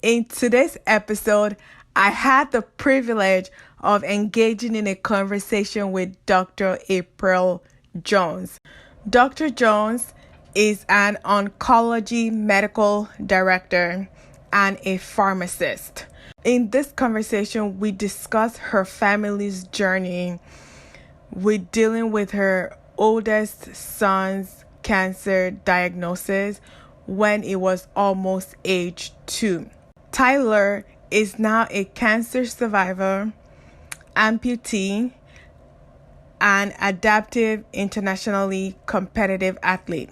In today's episode, I had the privilege of engaging in a conversation with Dr. April Jones. Dr. Jones is an oncology medical director and a pharmacist. In this conversation, we discuss her family's journey with dealing with her oldest son's cancer diagnosis when it was almost age 2. Tyler is now a cancer survivor, amputee, and adaptive internationally competitive athlete.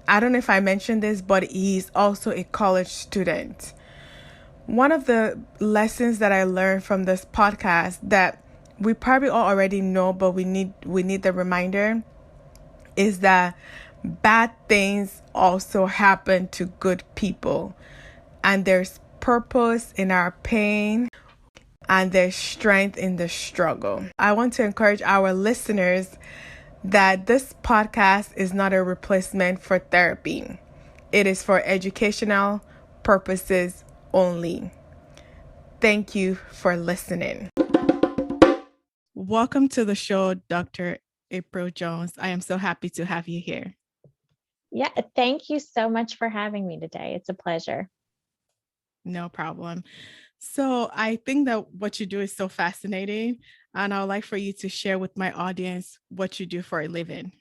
I don't know if I mentioned this, but he's also a college student. One of the lessons that I learned from this podcast that we probably all already know, but we need the reminder, is that bad things also happen to good people. And there's purpose in our pain, and there's strength in the struggle. I want to encourage our listeners that this podcast is not a replacement for therapy. It is for educational purposes only. Thank you for listening. Welcome to the show, Dr. April Jones. I am so happy to have you here. Yeah, thank you so much for having me today. It's a pleasure. No problem. So I think that what you do is so fascinating, and I would like for you to share with my audience what you do for a living.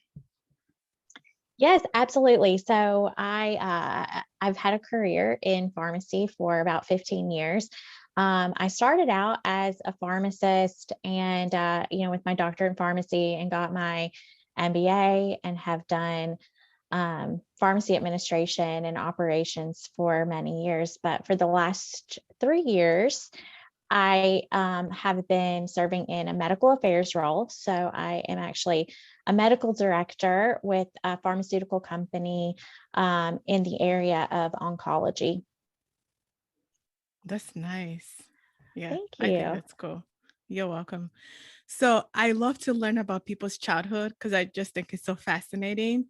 Yes, absolutely. So I've had a career in pharmacy for about 15 years. I started out as a pharmacist and with my doctorate in pharmacy, and got my MBA, and have done pharmacy administration and operations for many years. But for the last 3 years, I have been serving in a medical affairs role. So I am actually a medical director with a pharmaceutical company in the area of oncology. That's nice. Yeah, Thank I think you. that's cool. You're welcome. So I love to learn about people's childhood because I just think it's so fascinating.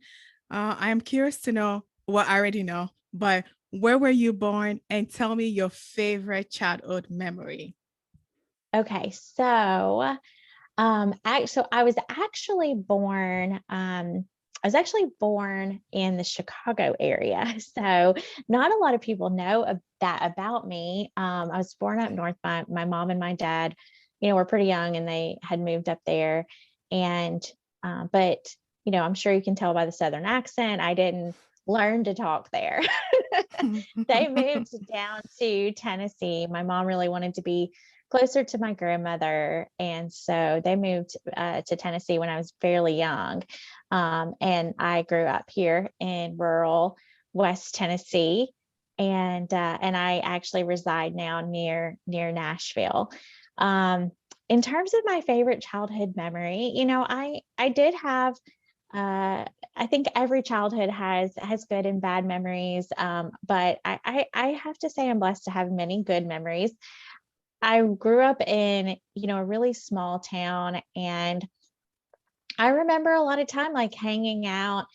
I am curious to know, well, I already know, but where were you born, and tell me your favorite childhood memory. Okay, so so I was actually born. I was actually born in the Chicago area, so not a lot of people know that about me. I was born up north. My mom and my dad, were pretty young, and they had moved up there. And but I'm sure you can tell by the Southern accent, I didn't learn to talk there. They moved down to Tennessee. My mom really wanted to be closer to my grandmother, and so they moved to Tennessee when I was fairly young. And I grew up here in rural West Tennessee, and I actually reside now near Nashville. In terms of my favorite childhood memory, I did have I think every childhood has good and bad memories, but I have to say I'm blessed to have many good memories. I grew up in a really small town, and I remember a lot of time like hanging out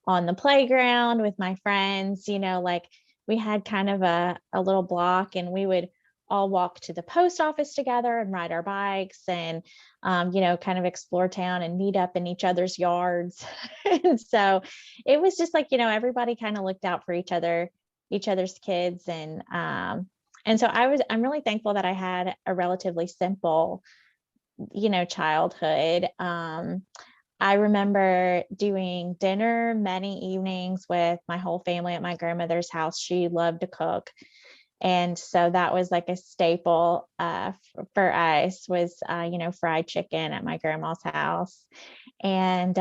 on the playground with my friends. Like we had kind of a little block, and we would all walk to the post office together and ride our bikes, and kind of explore town and meet up in each other's yards. And so it was just like, everybody kind of looked out for each other's kids. And so I'm really thankful that I had a relatively simple, childhood. I remember doing dinner many evenings with my whole family at my grandmother's house. She loved to cook. And so that was like a staple for us was, fried chicken at my grandma's house. And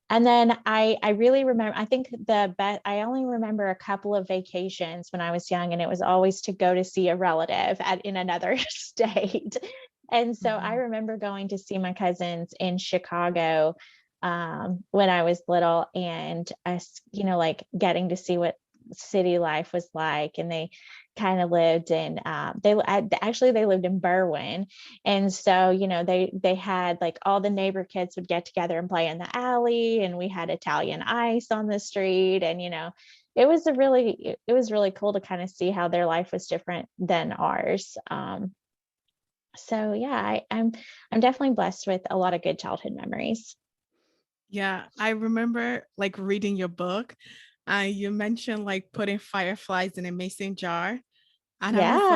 then I really remember, I think I only remember a couple of vacations when I was young, and it was always to go to see a relative in another state. And so I remember going to see my cousins in Chicago when I was little, and us, like getting to see what city life was like. And they kind of lived in they lived in Berwyn. And so they had like all the neighbor kids would get together and play in the alley, and we had Italian ice on the street. And it was really cool to kind of see how their life was different than ours. So yeah, I'm definitely blessed with a lot of good childhood memories. Yeah, I remember like reading your book. You mentioned like putting fireflies in a mason jar, and I was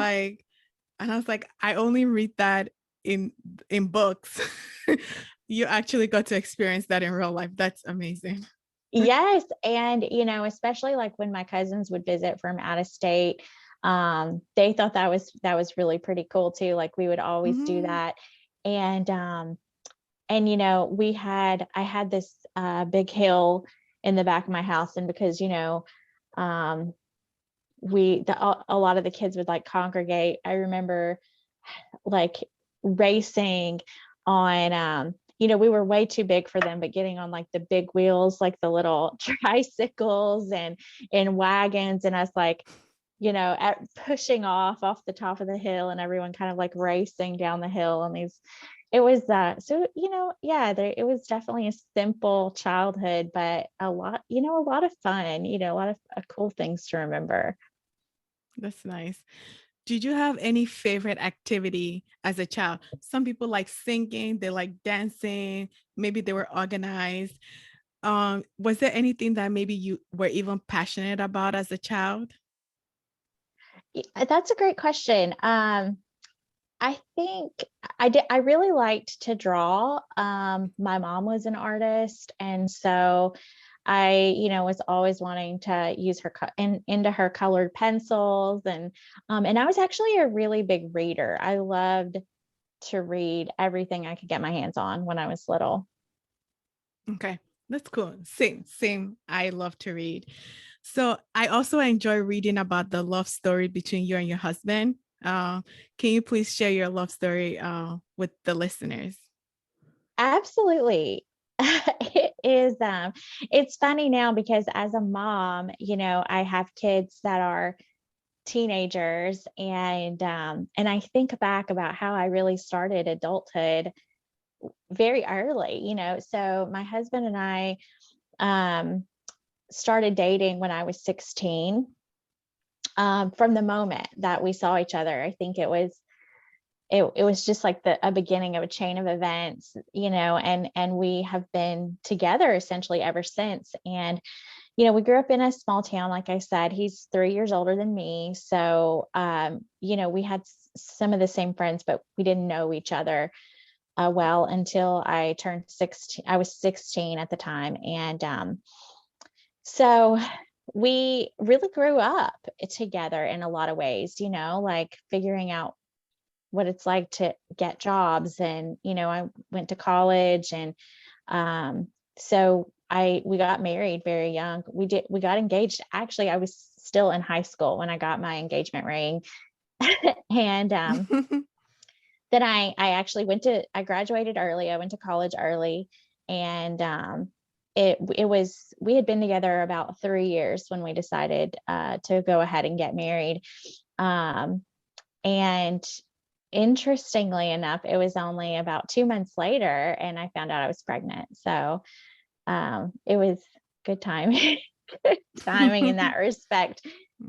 Yeah. like, I only read that in books. You actually got to experience that in real life. That's amazing. Yes. And, especially like when my cousins would visit from out of state, they thought that was really pretty cool too. Like we would always do Mhm. that. And, I had this big hill in the back of my house. And because, um, a lot of the kids would like congregate. I remember like racing on we were way too big for them, but getting on like the big wheels, like the little tricycles and wagons, and us like at pushing off the top of the hill, and everyone kind of like racing down the hill. And these it was so yeah, it was definitely a simple childhood, but a lot of fun, a lot of cool things to remember. That's nice. Did you have any favorite activity as a child? Some people like singing, they like dancing, maybe they were organized. Was there anything that maybe you were even passionate about as a child? That's a great question. I think I really liked to draw. My mom was an artist, and so I, was always wanting to use into her colored pencils, and I was actually a really big reader. I loved to read everything I could get my hands on when I was little. Okay, that's cool. Same. I love to read. So I also enjoy reading about the love story between you and your husband. Can you please share your love story with the listeners? Absolutely. It is it's funny now because as a mom, I have kids that are teenagers, and I think back about how I really started adulthood very early. So my husband and I um started dating when I was 16. From the moment that we saw each other, I think it was just like a beginning of a chain of events, and we have been together essentially ever since. And we grew up in a small town. Like I said, he's 3 years older than me, so we had some of the same friends, but we didn't know each other well until I turned 16. I was 16 at the time, and so we really grew up together in a lot of ways, like figuring out what it's like to get jobs. And I went to college, and um so we got married very young. We got engaged. Actually, I was still in high school when I got my engagement ring. And then I actually I graduated early. I went to college early, and it was we had been together about 3 years when we decided to go ahead and get married. And interestingly enough, it was only about 2 months later, and I found out I was pregnant. So it was good timing, timing in that respect.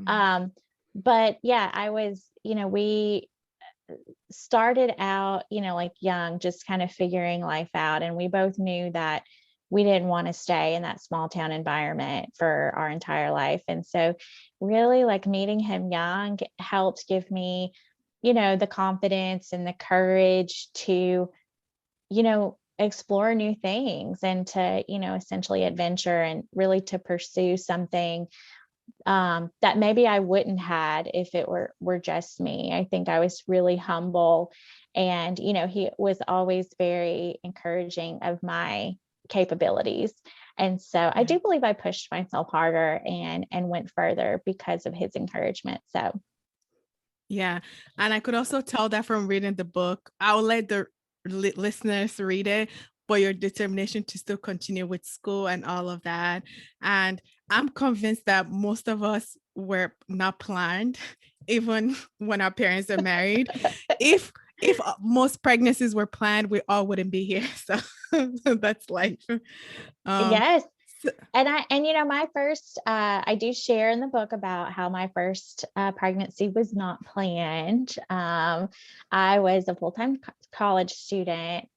But yeah, I was, we started out, like young, just kind of figuring life out. And we both knew that we didn't want to stay in that small town environment for our entire life. And so, really, like meeting him young helped give me, the confidence and the courage to, explore new things and to, essentially adventure and really to pursue something that maybe I wouldn't had if it were just me. I think I was really humble, and he was always very encouraging of my capabilities. And so I Yeah. do believe I pushed myself harder and went further because of his encouragement. So Yeah. And I could also tell that from reading the book. I'll let the listeners read it, but your determination to still continue with school and all of that. And I'm convinced that most of us were not planned, even when our parents are married. If most pregnancies were planned, we all wouldn't be here. So that's life. Um, yes. My first, I do share in the book about how my first pregnancy was not planned. I was a full-time college student.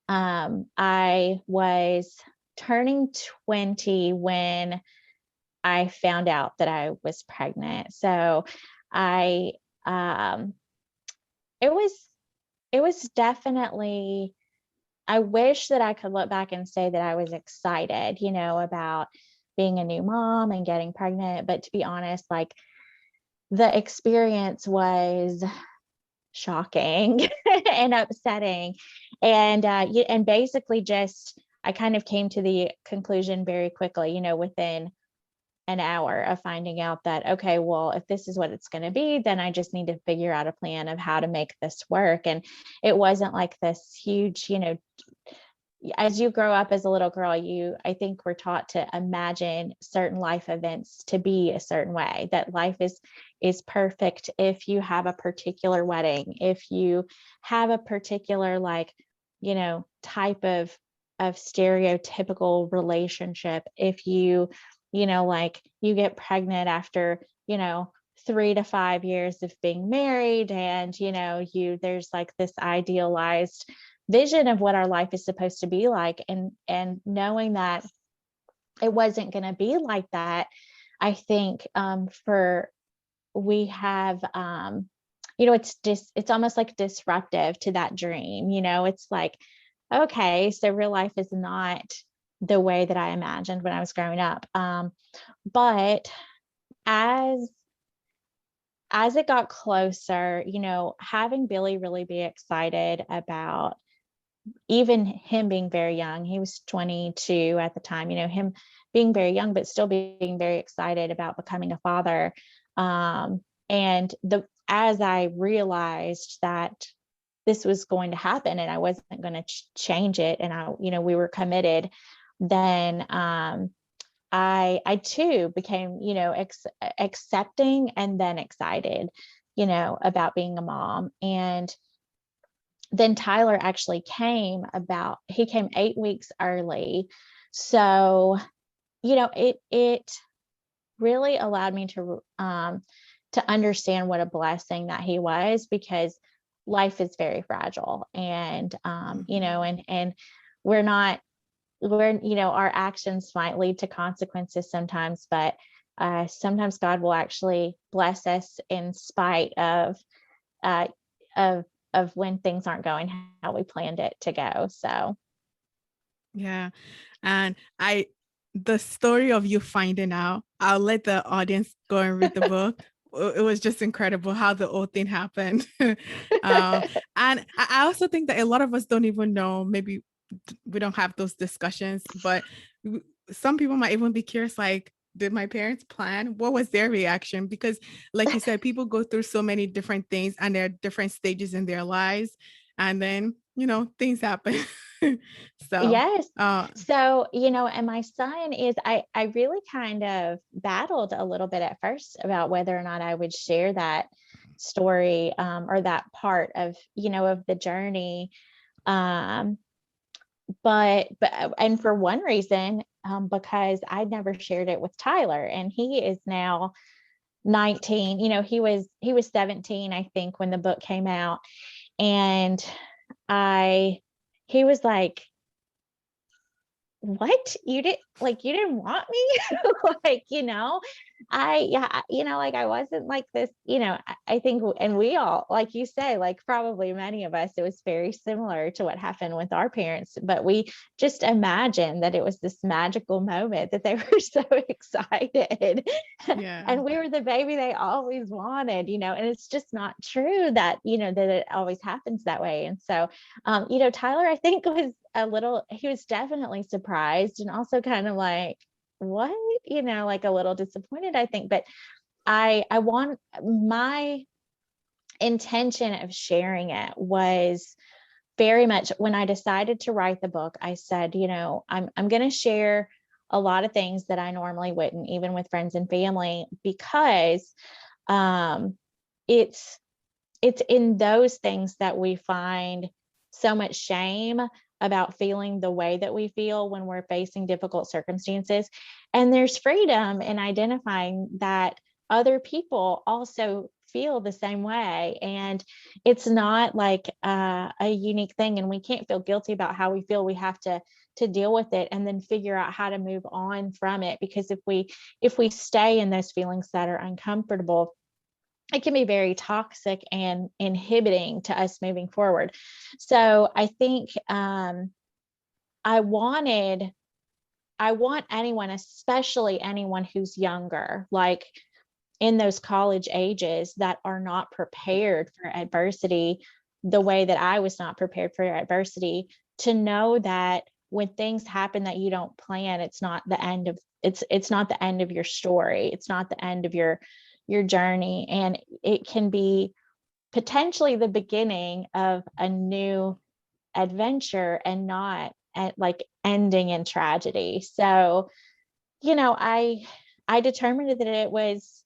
I was turning 20 when I found out that I was pregnant. So I, um, it was, it was definitely, I wish that I could look back and say that I was excited, about being a new mom and getting pregnant. But to be honest, like the experience was shocking and upsetting. And basically just, I kind of came to the conclusion very quickly, within an hour of finding out that, okay, well, if this is what it's going to be, then I just need to figure out a plan of how to make this work. And it wasn't like this huge, as you grow up as a little girl, I think we're taught to imagine certain life events to be a certain way, that life is perfect if you have a particular wedding, if you have a particular type of stereotypical relationship, if you you get pregnant after 3 to 5 years of being married, and there's like this idealized vision of what our life is supposed to be like, and knowing that it wasn't going to be like that. I think for we have it's almost like disruptive to that dream. It's like, okay, so real life is not the way that I imagined when I was growing up. But as it got closer, having Billy really be excited about even him being very young, he was 22 at the time, him being very young, but still being very excited about becoming a father. As I realized that this was going to happen and I wasn't going to change it, and we were committed, then I too became, accepting and then excited, about being a mom. And then Tyler actually came 8 weeks early. So, it really allowed me to understand what a blessing that he was, because life is very fragile. And, and our actions might lead to consequences sometimes, but sometimes God will actually bless us in spite of when things aren't going how we planned it to go. So yeah. And the story of you finding out, I'll let the audience go and read the book. It was just incredible how the whole thing happened. And I also think that a lot of us don't even know, maybe we don't have those discussions, but some people might even be curious, like, did my parents plan? What was their reaction? Because like you said, people go through so many different things and there are different stages in their lives. And then, things happen. So, yes. So, and my son is, I really kind of battled a little bit at first about whether or not I would share that story, or that part of, of the journey. But and for one reason, because I'd never shared it with Tyler, and he is now 19. He was 17, I think, when the book came out. And he was like, what, you didn't want me? I wasn't like this, I think, and we all, like you say, like probably many of us, it was very similar to what happened with our parents, but we just imagined that it was this magical moment, that they were so excited. yeah. And we were the baby they always wanted, and it's just not true that, that it always happens that way. And so, Tyler, I think, he was definitely surprised, and also kind of like, what, like a little disappointed, I think. But my intention of sharing it was very much, when I decided to write the book, I said, I'm going to share a lot of things that I normally wouldn't, even with friends and family, because it's in those things that we find so much shame, about feeling the way that we feel when we're facing difficult circumstances. And there's freedom in identifying that other people also feel the same way. And it's not like a unique thing. And we can't feel guilty about how we feel. We have to deal with it and then figure out how to move on from it. Because if we stay in those feelings that are uncomfortable, it can be very toxic and inhibiting to us moving forward. So I think I want anyone, especially anyone who's younger, like in those college ages, that are not prepared for adversity the way that I was not prepared for adversity, to know that when things happen that you don't plan, it's not the end of it's not the end of your story. It's not the end of your journey, and it can be potentially the beginning of a new adventure and not like ending in tragedy. So, I determined that it was,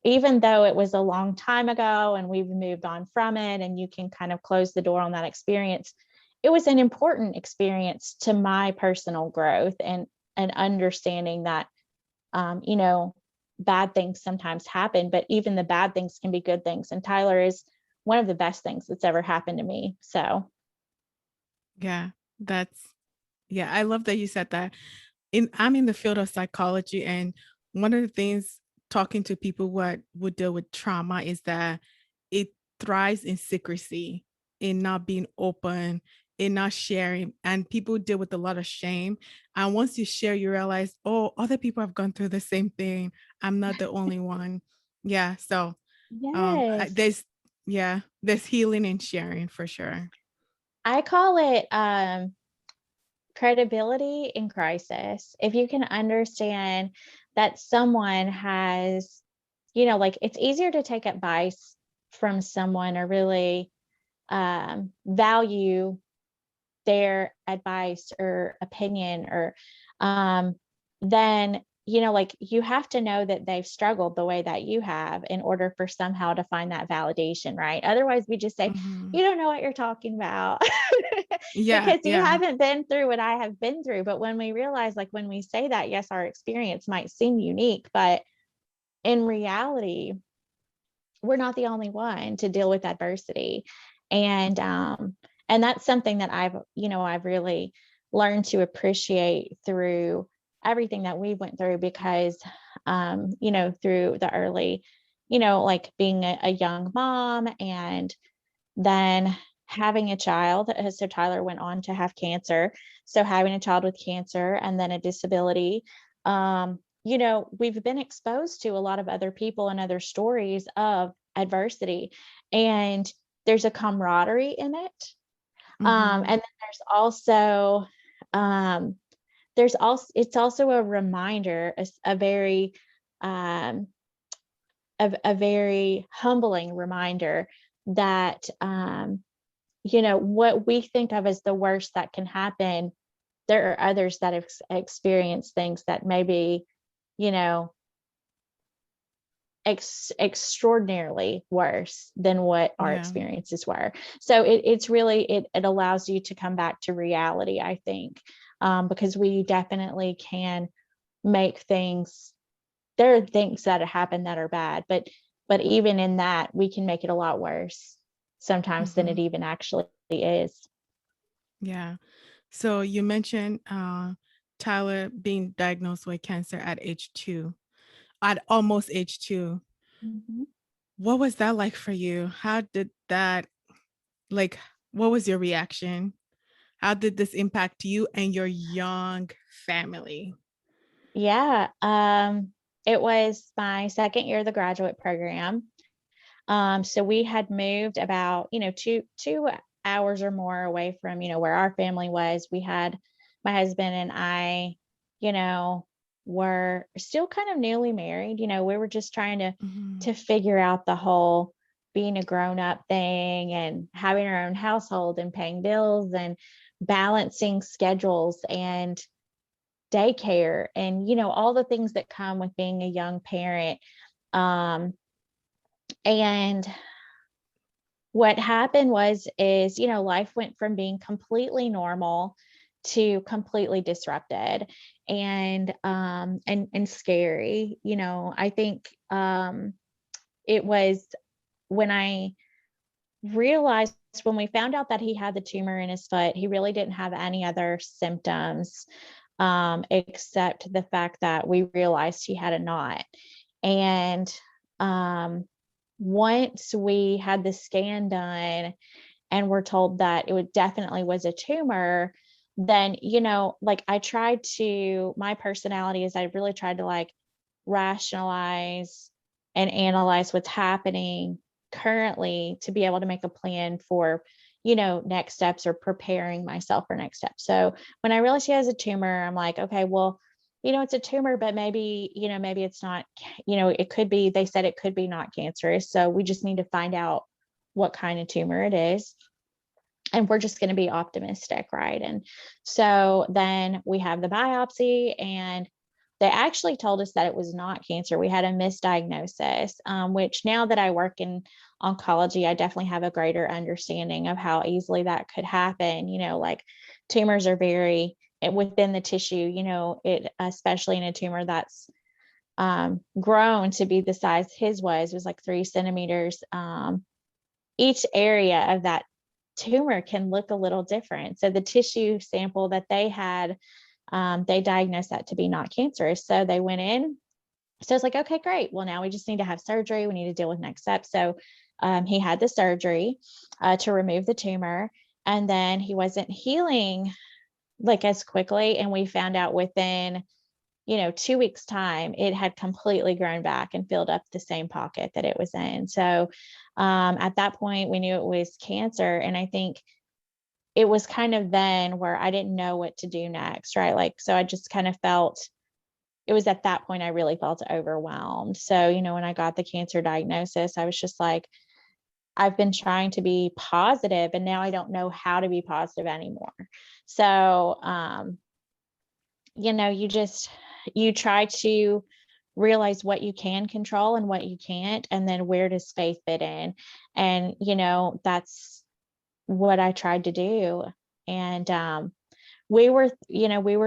even though it was a long time ago and we've moved on from it and you can kind of close the door on that experience, it was an important experience to my personal growth and understanding that, bad things sometimes happen, but even the bad things can be good things. And Tyler is one of the best things that's ever happened to me. So Yeah, that's, yeah, I love that you said that. I'm in the field of psychology, and one of the things talking to people what would deal with trauma is that it thrives in secrecy, in not being open, in not sharing, and people deal with a lot of shame. And once you share, you realize, oh, other people have gone through the same thing. I'm not the only one. Yeah. So yes, there's healing in sharing for sure. I call it credibility in crisis. If you can understand that someone has, like, it's easier to take advice from someone or really value their advice or opinion, or then, like, you have to know that they've struggled the way that you have in order for somehow to find that validation, right? Otherwise we just say, Mhm. you don't know what you're talking about. Yeah, Because you yeah, haven't been through what I have been through. But when we realize, like, when we say that, yes, our experience might seem unique, but in reality, we're not the only one to deal with adversity. And that's something that I've really learned to appreciate through everything that we went through. Because through the early, like being a young mom, and then having a child. So Tyler went on to have cancer. So having a child with cancer and then a disability, we've been exposed to a lot of other people and other stories of adversity. And there's a camaraderie in it. hmm, And then um, it's also a reminder, a very, um, a very humbling reminder that, what we think of as the worst that can happen, there are others that have experienced things that maybe, you know, extraordinarily worse than what our yeah. experiences were. So it's really, it allows you to come back to reality, I think, because we definitely can make things, there are things that happen that are bad, but even in that, we can make it a lot worse sometimes than it Hmm. even actually is. Yeah. So you mentioned Tyler being diagnosed with cancer at age 2, at almost age 2. Mhm. What was that like for you? How did that, like, what was your reaction? How did this impact you and your young family? Yeah, it was my second year of the graduate program. So we had moved about, 2 hours or more away from, where our family was. We had, my husband and I, you know, were still kind of newly married. We were just trying to Hmm. to figure out the whole being a grown up thing and having our own household and paying bills and balancing schedules and daycare and, all the things that come with being a young parent. Um, and what happened is, life went from being completely normal to completely disrupted and scary. I think it was when I realized, when we found out that he had the tumor in his foot, he really didn't have any other symptoms except the fact that we realized he had a knot. And once we had the scan done and were told that it would definitely was a tumor, then, like my personality is I really tried to like rationalize and analyze what's happening currently to be able to make a plan for, next steps or preparing myself for next steps. So when I realized he has a tumor, I'm like, okay, well, it's a tumor, but maybe it's not, it could be, they said it could be not cancerous. So we just need to find out what kind of tumor it is. And we're just going to be optimistic, right? And so then we have the biopsy, and they actually told us that it was not cancer. We had a misdiagnosis, which now that I work in oncology, I definitely have a greater understanding of how easily that could happen. Like tumors are very within the tissue, it, especially in a tumor that's grown to be the size his was like 3 centimeters. Each area of that tumor can look a little different. So the tissue sample that they had, they diagnosed that to be not cancerous. So they went in. So it's like, okay, great. Well, now we just need to have surgery. We need to deal with next steps. So he had the surgery to remove the tumor, and then he wasn't healing like as quickly. And we found out within 2 weeks time, it had completely grown back and filled up the same pocket that it was in. So at that point, we knew it was cancer. And I think it was kind of then where I didn't know what to do next, right? Like, so I just kind of felt, it was at that point I really felt overwhelmed. So, when I got the cancer diagnosis, I was just like, I've been trying to be positive, and now I don't know how to be positive anymore. So, you try to realize what you can control and what you can't, and then where does faith fit in? And, that's what I tried to do. And we were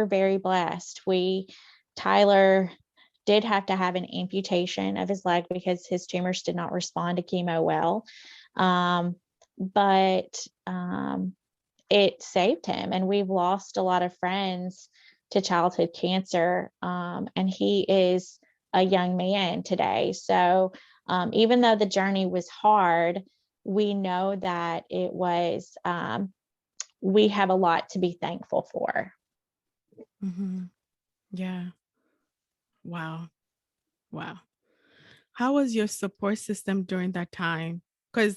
very blessed. Tyler did have to have an amputation of his leg because his tumors did not respond to chemo well. But it saved him, and we've lost a lot of friends to childhood cancer. And he is a young man today. So even though the journey was hard, we know that it was, we have a lot to be thankful for. Mm-hmm. Yeah. Wow. Wow. How was your support system during that time? Because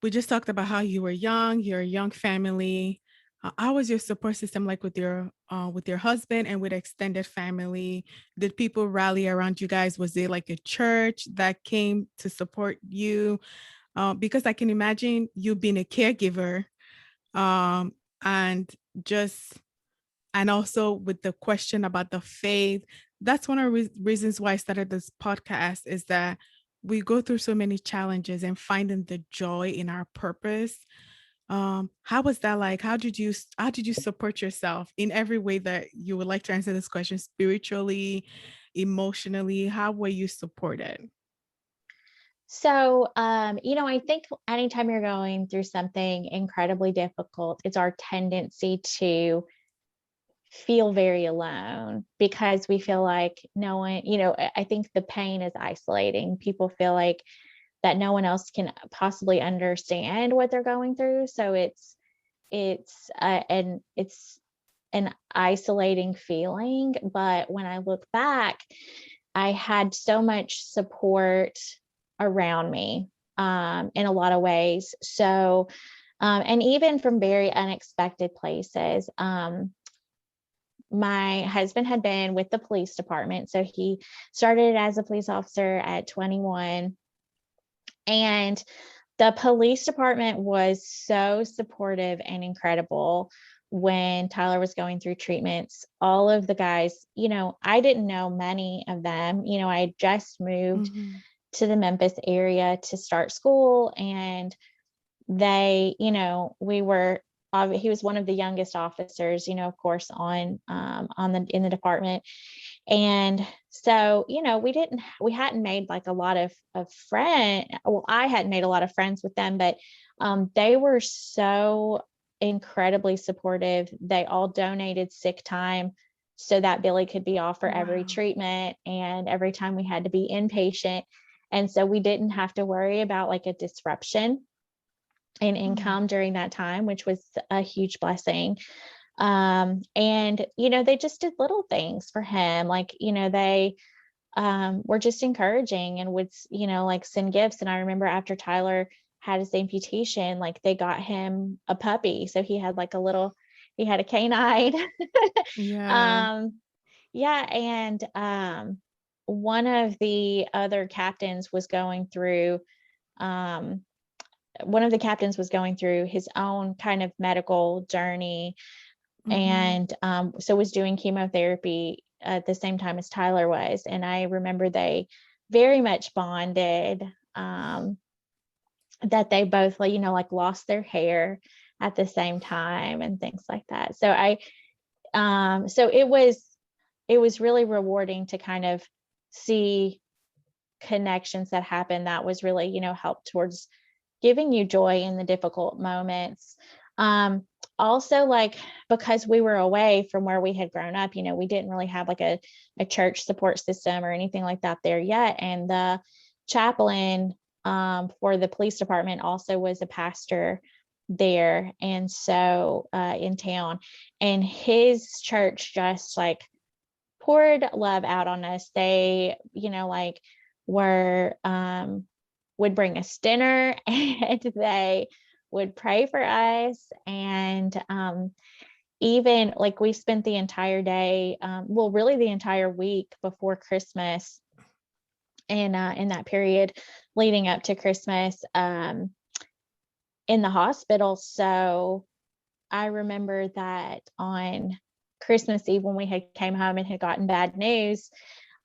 we just talked about how you were young, you're a young family. How was your support system like with your husband and with extended family? Did people rally around you guys? Was there like a church that came to support you? Because I can imagine you being a caregiver, um, and just and also with the question about the faith. That's one of the reasons why I started this podcast, is that we go through so many challenges and finding the joy in our purpose. How was that like? How did you support yourself in every way that you would like to answer this question? Spiritually, emotionally, how were you supported? So, I think anytime you're going through something incredibly difficult, it's our tendency to feel very alone because we feel like no one, I think the pain is isolating. People feel like that no one else can possibly understand what they're going through. So it's an isolating feeling. But when I look back, I had so much support around me in a lot of ways. So, and even from very unexpected places. My husband had been with the police department. So he started as a police officer at 21. And the police department was so supportive and incredible when Tyler was going through treatments. All of the guys, I didn't know many of them. I had just moved Mhm. to the Memphis area to start school. And they, he was one of the youngest officers, of course, in the department. And so, we hadn't made like a lot of friends. Well, I hadn't made a lot of friends with them, but they were so incredibly supportive. They all donated sick time so that Billy could be off for every treatment and every time we had to be inpatient. And so we didn't have to worry about like a disruption in income during that time, which was a huge blessing. And, they just did little things for him. Like, they were just encouraging and would, like send gifts. And I remember after Tyler had his amputation, like they got him a puppy. So he had he had a canine. Yeah. Yeah. And one of the other captains was going through, his own kind of medical journey. And so was doing chemotherapy at the same time as Tyler was. And I remember they very much bonded, that they both, like lost their hair at the same time and things like that. So so it was really rewarding to kind of see connections that happen that was really, helped towards giving you joy in the difficult moments. Also, like, because we were away from where we had grown up, we didn't really have like a church support system or anything like that there yet. And the chaplain for the police department also was a pastor there. And so in town, and his church just like poured love out on us. They, like were, would bring us dinner and they would pray for us. And even like we spent the entire day, really the entire week before Christmas and in that period leading up to Christmas in the hospital. So I remember that on Christmas Eve when we had came home and had gotten bad news,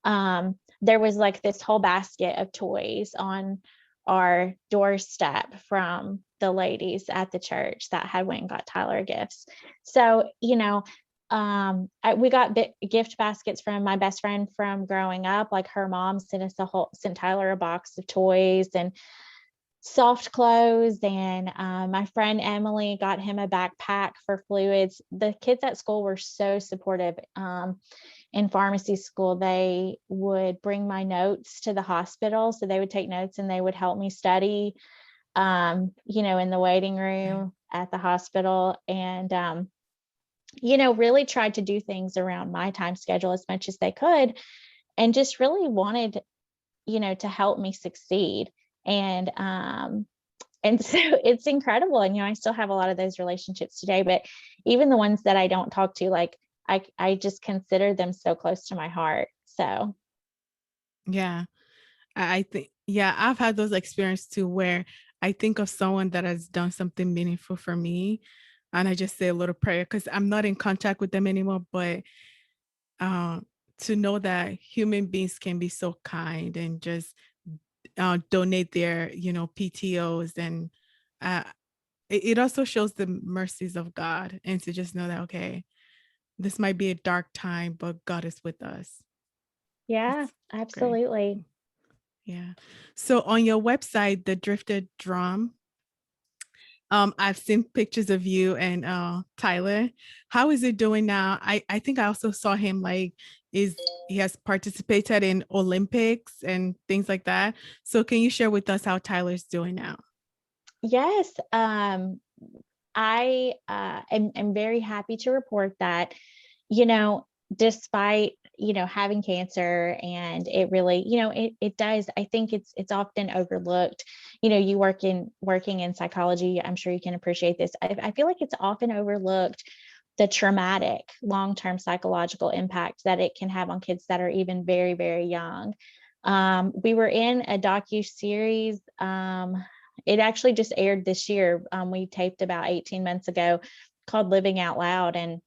there was like this whole basket of toys on our doorstep from the ladies at the church that had went and got Tyler gifts. So, we got gift baskets from my best friend from growing up. Like her mom sent Tyler a box of toys and soft clothes. And my friend Emily got him a backpack for fluids. The kids at school were so supportive. In pharmacy school, they would bring my notes to the hospital. So they would take notes and they would help me study, in the waiting room at the hospital. And, really tried to do things around my time schedule as much as they could. And just really wanted, to help me succeed. And so it's incredible. And, I still have a lot of those relationships today, but even the ones that I don't talk to, like, I just consider them so close to my heart. So. Yeah. I think, yeah, I've had those experiences too, where I think of someone that has done something meaningful for me. And I just say a little prayer because I'm not in contact with them anymore. But to know that human beings can be so kind and just donate their, PTOs. And it also shows the mercies of God. And to just know that, okay, this might be a dark time, but God is with us. Yeah, It's great. absolutely. Yeah. So on your website, The Drifted Drum, I've seen pictures of you and Tyler. How is it doing now? I think I also saw him like he has participated in Olympics and things like that. So can you share with us how Tyler's doing now? Yes. I am very happy to report that, despite, having cancer, and it really, it does, I think it's often overlooked. You working in psychology, I'm sure you can appreciate this. I feel like it's often overlooked the traumatic long-term psychological impact that it can have on kids that are even very, very young. We were in a docu-series. It actually just aired this year. We taped about 18 months ago, called Living Out Loud. And,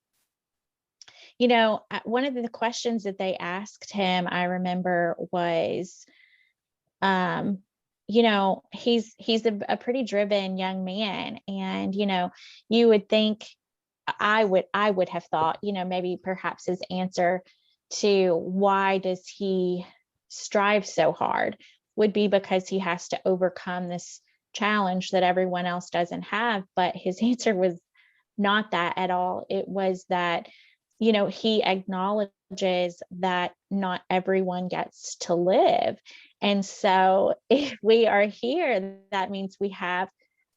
one of the questions that they asked him, I remember, was, um, he's a pretty driven young man. And, you would think, I would have thought, maybe perhaps his answer to why does he strive so hard would be because he has to overcome this challenge that everyone else doesn't have. But his answer was not that at all. It was that, he acknowledges that not everyone gets to live. And so if we are here, that means we have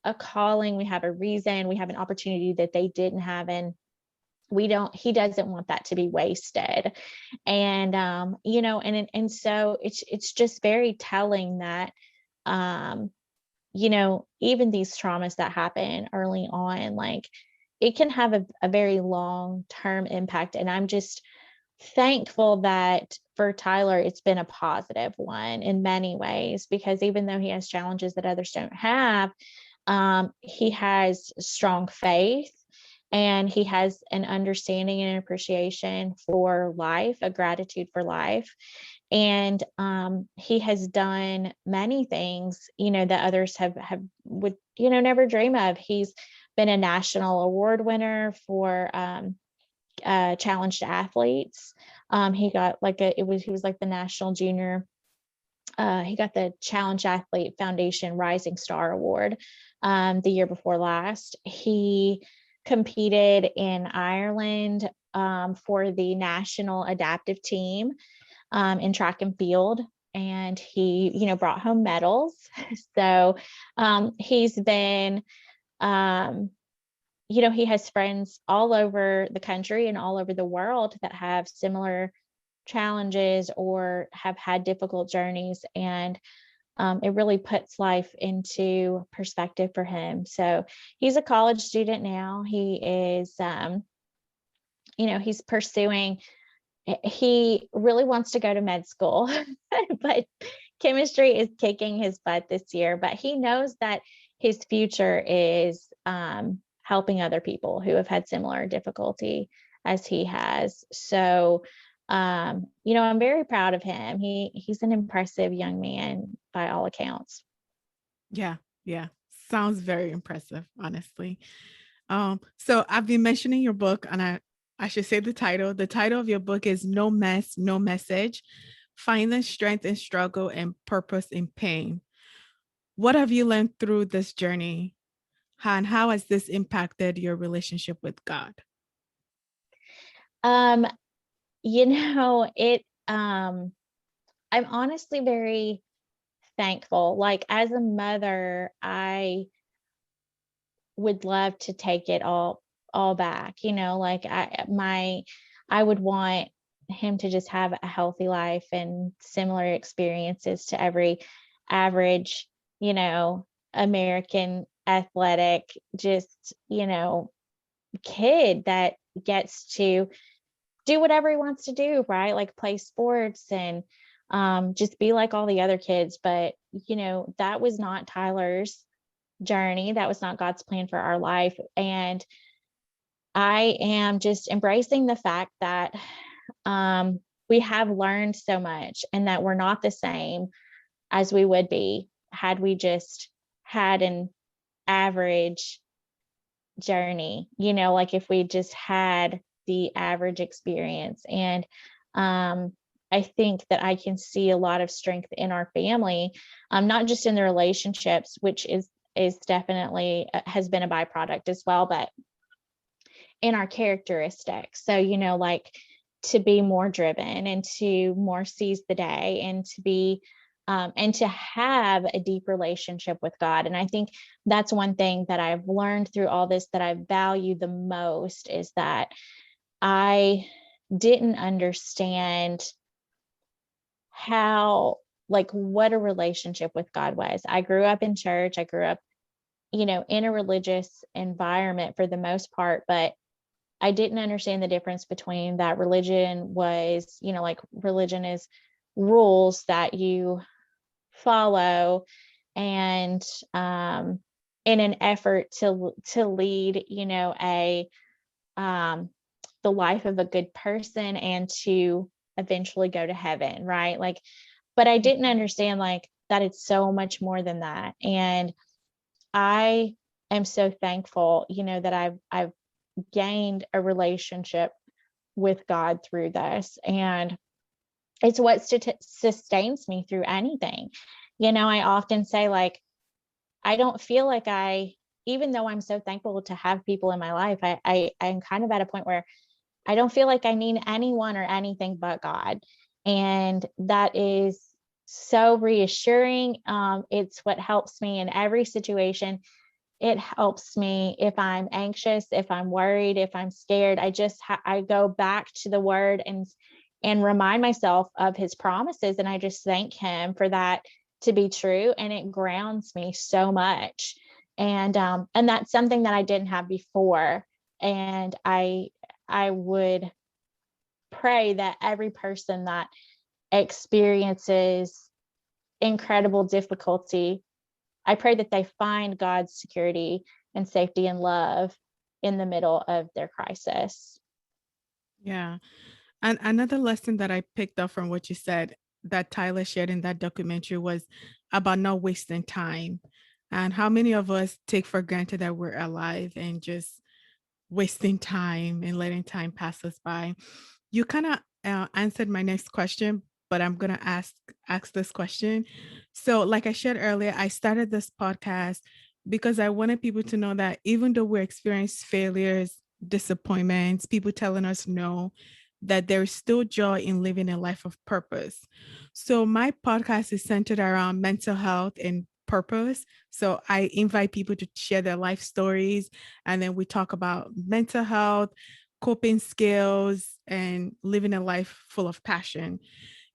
a calling, we have a reason, we have an opportunity that they didn't have. And he doesn't want that to be wasted. And, and so it's just very telling that, um, even these traumas that happen early on, like it can have a very long term impact. And I'm just thankful that for Tyler, it's been a positive one in many ways, because even though he has challenges that others don't have, he has strong faith, and he has an understanding and appreciation for life, a gratitude for life. And he has done many things, that others would, never dream of. He's been a national award winner for challenged athletes. He got he was like the national junior. He got the Challenge Athlete Foundation Rising Star Award the year before last. He competed in Ireland for the national adaptive team in track and field, and he, brought home medals. So he's been, he has friends all over the country and all over the world that have similar challenges or have had difficult journeys. And it really puts life into perspective for him. So he's a college student now. He is, he's pursuing, he really wants to go to med school, but chemistry is kicking his butt this year. But he knows that his future is helping other people who have had similar difficulty as he has. So, I'm very proud of him. He's an impressive young man by all accounts. Yeah, yeah. Sounds very impressive, honestly. So I've been mentioning your book, and I should say the title. The title of your book is No Mess, No Message: Finding Strength in Struggle and Purpose in Pain. What have you learned through this journey? And how has this impacted your relationship with God? Um, it I'm honestly very thankful. Like, as a mother, I would love to take it all back, like I would want him to just have a healthy life and similar experiences to every average, American athletic, just, kid that gets to do whatever he wants to do, right? Like play sports and just be like all the other kids. But, that was not Tyler's journey. That was not God's plan for our life. And I am just embracing the fact that we have learned so much, and that we're not the same as we would be had we just had an average journey, like if we just had the average experience. And I think that I can see a lot of strength in our family, not just in the relationships, which is definitely has been a byproduct as well, but in our characteristics. So, like to be more driven and to more seize the day, and to be and to have a deep relationship with God. And I think that's one thing that I've learned through all this that I value the most, is that I didn't understand how, like, what a relationship with God was. I grew up in church. I grew up, in a religious environment for the most part, but I didn't understand the difference between that religion was, like religion is rules that you follow, and in an effort to lead, um, the life of a good person and to eventually go to heaven, right? Like, but I didn't understand, like, that it's so much more than that. And I am so thankful, that I've gained a relationship with God through this. And it's what sustains me through anything. I often say, like, I don't feel like even though I'm so thankful to have people in my life, I'm kind of at a point where I don't feel like I need anyone or anything but God. And that is so reassuring. It's what helps me in every situation. It helps me if I'm anxious, if I'm worried, if I'm scared. I go back to the word and remind myself of his promises. And I just thank him for that to be true. And it grounds me so much. And that's something that I didn't have before. And I would pray that every person that experiences incredible difficulty, I pray that they find God's security and safety and love in the middle of their crisis. Yeah. And another lesson that I picked up from what you said that Tyler shared in that documentary was about not wasting time, and how many of us take for granted that we're alive and just wasting time and letting time pass us by. You kind of answered my next question, but I'm gonna ask this question. So, like I shared earlier, I started this podcast because I wanted people to know that even though we experience failures, disappointments, people telling us no, that there is still joy in living a life of purpose. So, my podcast is centered around mental health and purpose. So, I invite people to share their life stories, and then we talk about mental health, coping skills, and living a life full of passion.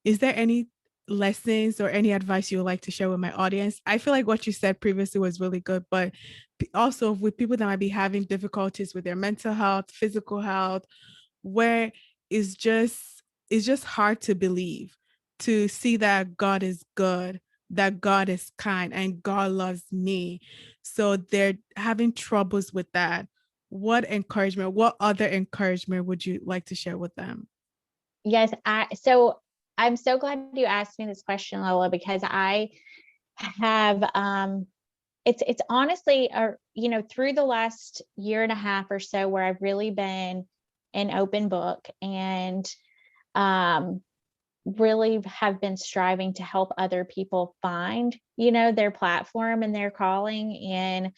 Is there any lessons or any advice you would like to share with my audience? I feel like what you said previously was really good, but also with people that might be having difficulties with their mental health, physical health, where it's just hard to believe, to see that God is good, that God is kind, and God loves me. So they're having troubles with that. What other encouragement would you like to share with them? Yes, so I'm so glad you asked me this question, Lola, because I have it's honestly through the last year and a half or so where I've really been an open book, and um really have been striving to help other people find their platform and their calling in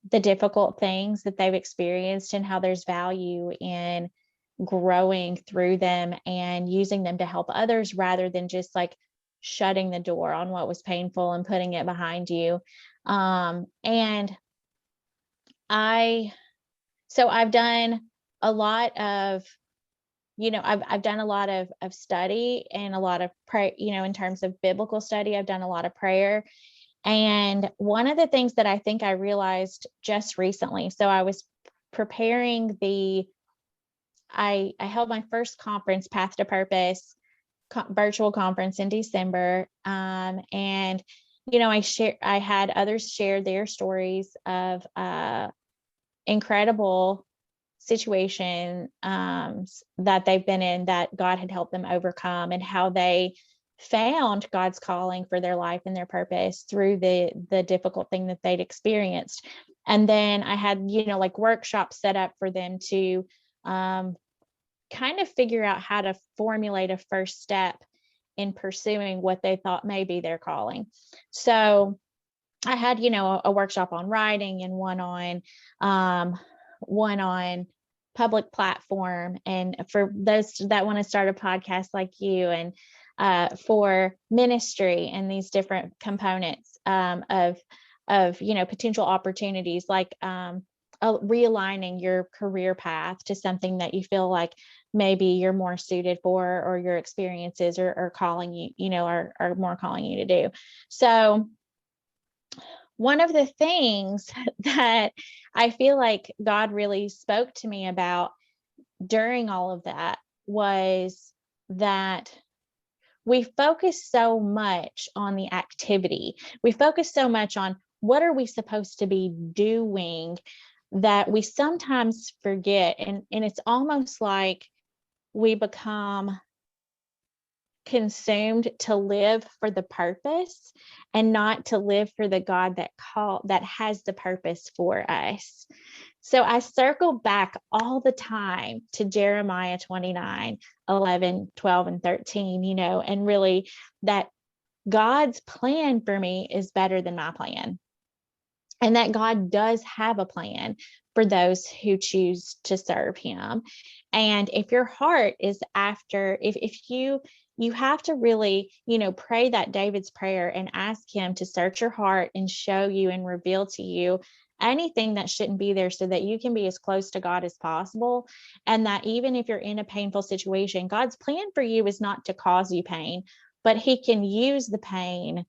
the difficult things that they've experienced, and how there's value in growing through them and using them to help others, rather than just like shutting the door on what was painful and putting it behind you. And I so I've done a lot of I've done a lot of study and a lot of prayer, in terms of biblical study. I've done a lot of prayer. And one of the things that I think I realized just recently, so I was preparing I held my first conference, Path to Purpose, virtual conference in December. And I had others share their stories of incredible situation that they've been in, that God had helped them overcome, and how they found God's calling for their life and their purpose through the difficult thing that they'd experienced. And then I had like workshops set up for them to kind of figure out how to formulate a first step in pursuing what they thought may be their calling. So I had a workshop on writing, and one on public platform, and for those that want to start a podcast like you, and for ministry and these different components of potential opportunities, like realigning your career path to something that you feel like maybe you're more suited for, or your experiences are calling you, are more calling you to do. So one of the things that I feel like God really spoke to me about during all of that was that we focus so much on the activity. We focus so much on what are we supposed to be doing, that we sometimes forget. And it's almost like we become consumed to live for the purpose and not to live for the God that has the purpose for us. So I circle back all the time to Jeremiah 29, 11, 12, and 13, and really that God's plan for me is better than my plan. And that God does have a plan for those who choose to serve him. And if your heart is after, if you have to really, pray that David's prayer and ask him to search your heart and show you and reveal to you anything that shouldn't be there so that you can be as close to God as possible. And that even if you're in a painful situation, God's plan for you is not to cause you pain, but he can use the pain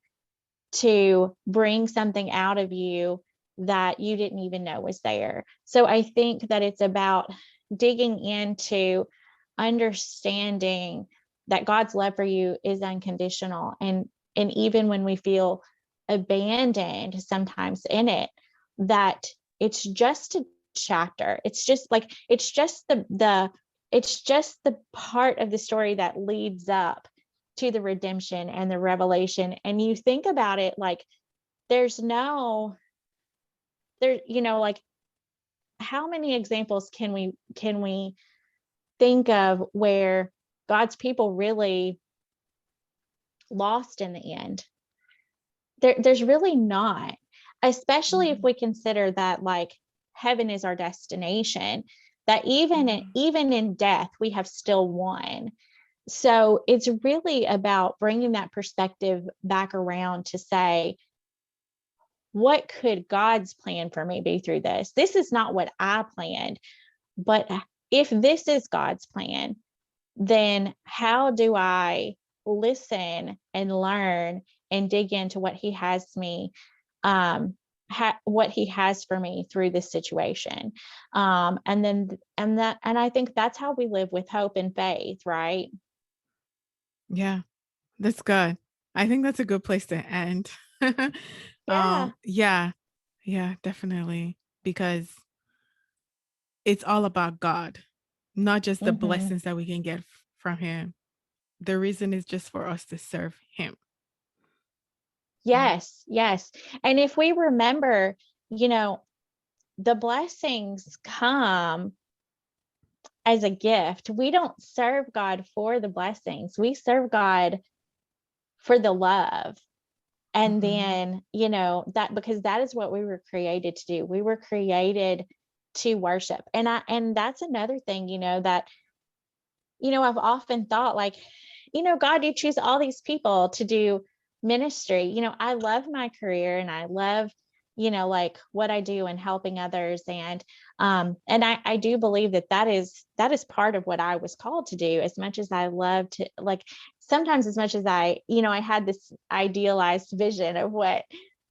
to bring something out of you that you didn't even know was there. So I think that it's about digging into understanding that God's love for you is unconditional. And even when we feel abandoned sometimes in it, that it's just a chapter. It's just the part of the story that leads up to the redemption and the revelation. And you think about it, like like how many examples can we think of where God's people really lost in the end? There's really not, especially if we consider that like heaven is our destination, that even in death we have still won. So it's really about bringing that perspective back around to say, what could God's plan for me be through this? This is not what I planned, but if this is God's plan, then how do I listen and learn and dig into what he has what he has for me through this situation? And I think that's how we live with hope and faith, right? Yeah, that's good. I think that's a good place to end. Yeah. Yeah, yeah, definitely. Because it's all about God, not just the Mm-hmm. blessings that we can get from him. The reason is just for us to serve him. Yes, yes. And if we remember, the blessings come as a gift. We don't serve God for the blessings. We serve God for the love. And then, that because that is what we were created to do. We were created to worship. And that's another thing, that, I've often thought like, God, you choose all these people to do ministry. I love my career and I love, like what I do and helping others. And I do believe that is part of what I was called to do, as much as I love to, like, sometimes as much as I had this idealized vision of what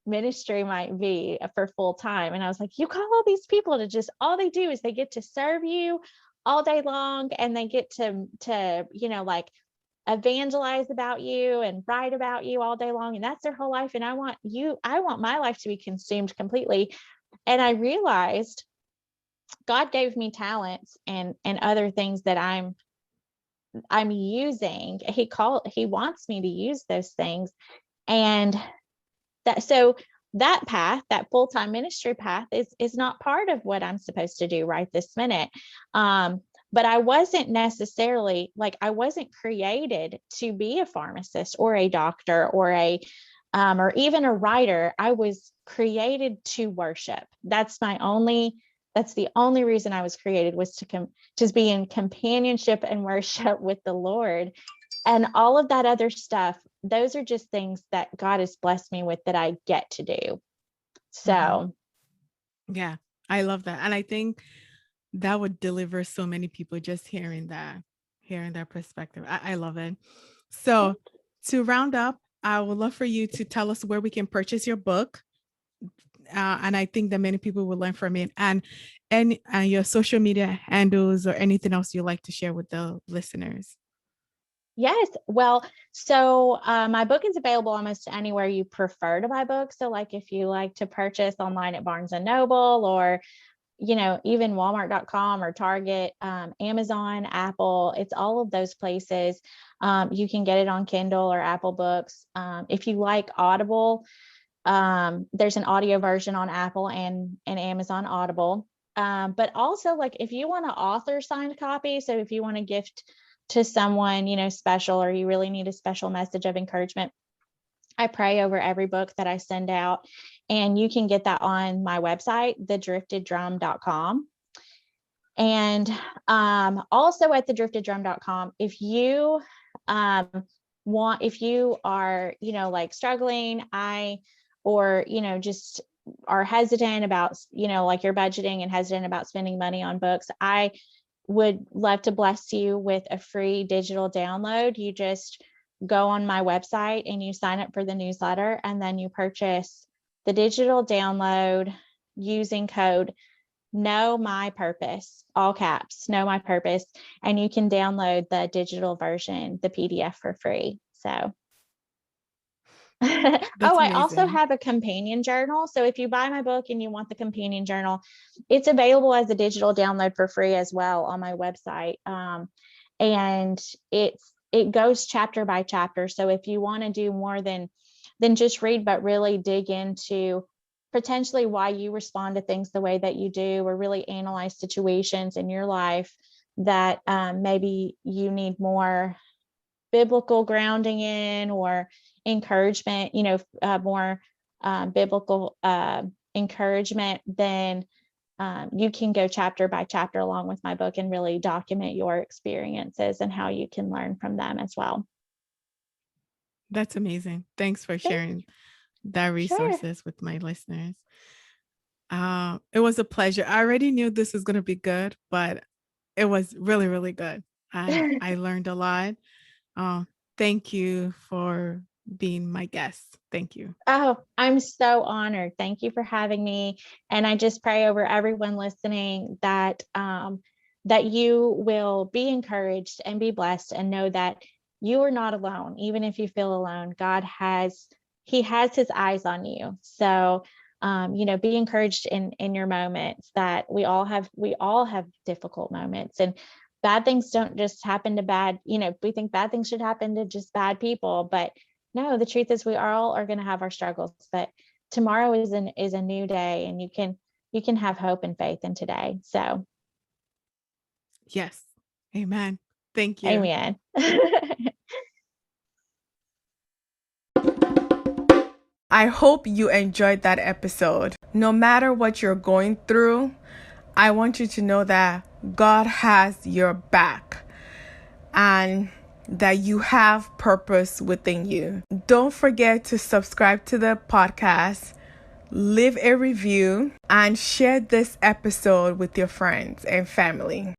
ministry might be for full time. And I was like, you call all these people to just, all they do is they get to serve you all day long, and they get to like evangelize about you and write about you all day long, and that's their whole life. And I want my life to be consumed completely. And I realized God gave me talents and other things that I'm using. He wants me to use those things. And that path, that full-time ministry path, is not part of what I'm supposed to do right this minute. But I wasn't necessarily, like, I wasn't created to be a pharmacist or a doctor or or even a writer. I was created to worship. That's the only reason I was created, was to be in companionship and worship with the Lord. And all of that other stuff, those are just things that God has blessed me with that I get to do. So, Yeah, I love that. And I think that would deliver so many people just hearing that perspective. I love it. So to round up, I would love for you to tell us where we can purchase your book. And I think that many people will learn from it, and your social media handles or anything else you like to share with the listeners. yes. Well, so my book is available almost anywhere you prefer to buy books. So like if you like to purchase online at Barnes and Noble, or even Walmart.com or Target, Amazon, Apple, it's all of those places. You can get it on Kindle or Apple Books. If you like Audible, there's an audio version on Apple and Amazon Audible. But also, like, if you want an author signed copy, so if you want to gift to someone, special, or you really need a special message of encouragement, I pray over every book that I send out, and you can get that on my website, thedrifteddrum.com. And also at thedrifteddrum.com, if you if you are, like struggling, or just are hesitant about, like you're budgeting and hesitant about spending money on books, I would love to bless you with a free digital download. You just go on my website and you sign up for the newsletter, and then you purchase the digital download using code Know My Purpose, all caps, Know My Purpose, and you can download the digital version, the PDF, for free. So I also have a companion journal. So if you buy my book and you want the companion journal, it's available as a digital download for free as well on my website. And it goes chapter by chapter. So if you want to do more than just read, but really dig into potentially why you respond to things the way that you do, or really analyze situations in your life that maybe you need more biblical grounding in, or encouragement, more biblical encouragement, then you can go chapter by chapter along with my book and really document your experiences and how you can learn from them as well. That's amazing. Thanks for sharing that resources with my listeners. It was a pleasure. I already knew this was going to be good, but it was really, really good. I learned a lot. Thank you for being my guest. Thank you. Oh, I'm so honored. Thank you for having me. And I just pray over everyone listening that that you will be encouraged and be blessed, and know that you are not alone. Even if you feel alone, He has His eyes on you. So be encouraged in your moments, that we all have difficult moments, and bad things don't just happen to we think bad things should happen to just bad people, but no, the truth is we all are going to have our struggles, but tomorrow is a new day, and you can have hope and faith in today. So yes. Amen. Thank you. Amen. I hope you enjoyed that episode. No matter what you're going through, I want you to know that God has your back, and that you have purpose within you. Don't forget to subscribe to the podcast, leave a review, and share this episode with your friends and family.